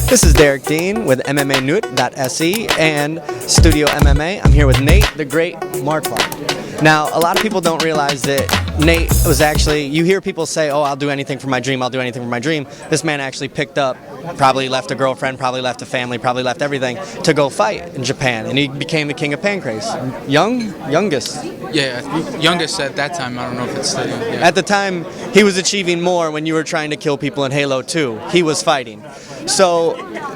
This is Derek Dean with MMANewt.se and Studio MMA. I'm here with Nate, the great Marquardt. Now, a lot of people don't realize that Nate was actually, you hear people say, oh, I'll do anything for my dream, I'll do anything for my dream. This man actually picked up, probably left a girlfriend, probably left a family, probably left everything to go fight in Japan, and he became the king of pancrase. Youngest. Yeah, youngest at that time. I don't know if it's still young. Yeah. At the time, he was achieving more when you were trying to kill people in Halo 2. He was fighting. So,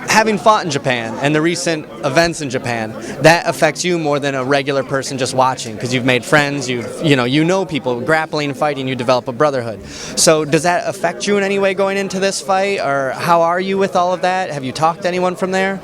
having fought in Japan and the recent events in Japan, that affects you more than a regular person just watching, because you've made friends, you know people, grappling and fighting, you develop a brotherhood. So does that affect you in any way going into this fight, or how are you with all of that? Have you talked to anyone from there?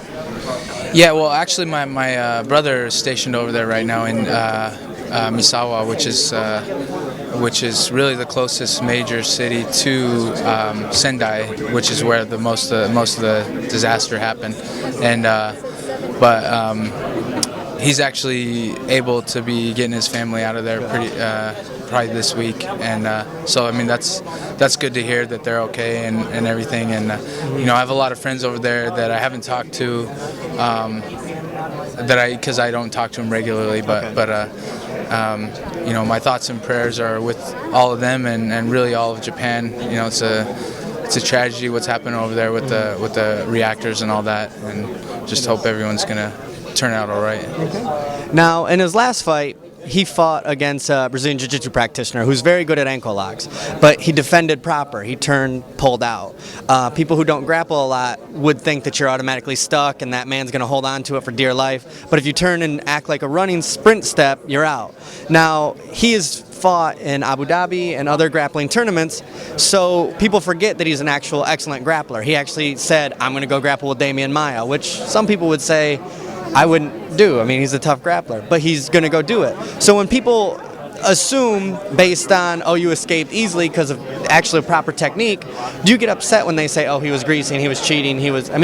Yeah, well, actually, my brother is stationed over there right now in Misawa, which is really the closest major city to Sendai, which is where the most of the disaster happened, and he's actually able to be getting his family out of there probably this week, and so I mean that's good to hear that they're okay and everything, and I have a lot of friends over there that I haven't talked to, because I don't talk to them regularly, but my thoughts and prayers are with all of them and really all of Japan. It's a tragedy what's happening over there with the reactors and all that, and just hope everyone's gonna turn out all right. Okay. Now, in his last fight, he fought against a Brazilian Jiu-Jitsu practitioner who's very good at ankle locks, but he defended proper. He pulled out. People who don't grapple a lot would think that you're automatically stuck and that man's going to hold on to it for dear life. But if you turn and act like a running sprint step, you're out. Now, he has fought in Abu Dhabi and other grappling tournaments, so people forget that he's an actual excellent grappler. He actually said, I'm going to go grapple with Damian Maia, which some people would say I wouldn't do. I mean, he's a tough grappler, but he's going to go do it. So when people assume based on, oh, you escaped easily because of actually proper technique, do you get upset when they say, oh, he was greasing, he was cheating,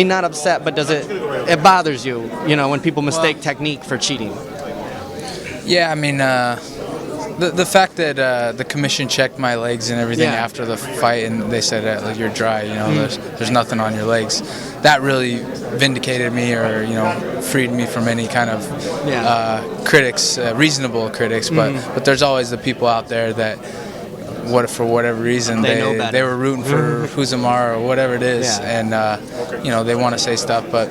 not upset, but it bothers you, when people mistake technique for cheating? Yeah, I mean, the fact that the commission checked my legs and everything after the fight, and they said you're dry, there's nothing on your legs, that really vindicated me, or freed me from any kind of critics, reasonable critics. But there's always the people out there that, for whatever reason, they were rooting for Huzumar or whatever it is, and they want to say stuff, but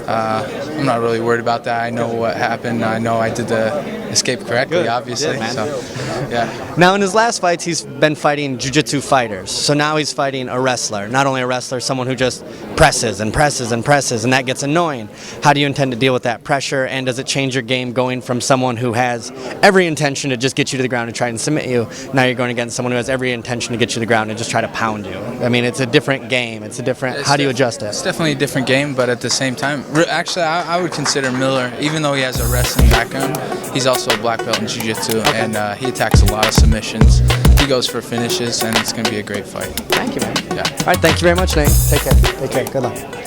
I'm not really worried about that. I know what happened. I know I did the escape correctly, obviously. Yeah, so, yeah. Now, in his last fights, he's been fighting jiu-jitsu fighters. So now he's fighting a wrestler. Not only a wrestler, someone who just presses and presses and presses, and that gets annoying. How do you intend to deal with that pressure, and does it change your game going from someone who has every intention to just get you to the ground and try and submit you, now you're going against someone who has every intention to get you to the ground and just try to pound you? I mean, it's a different game. How do you adjust it? It's definitely a different game, but at the same time, actually, I would consider Miller, even though he has a wrestling background, he's also a black belt in jiu-jitsu, and he attacks a lot of submissions. He goes for finishes, and it's going to be a great fight. Thank you, man. Yeah. All right, thank you very much, Nate. Take care. Good luck.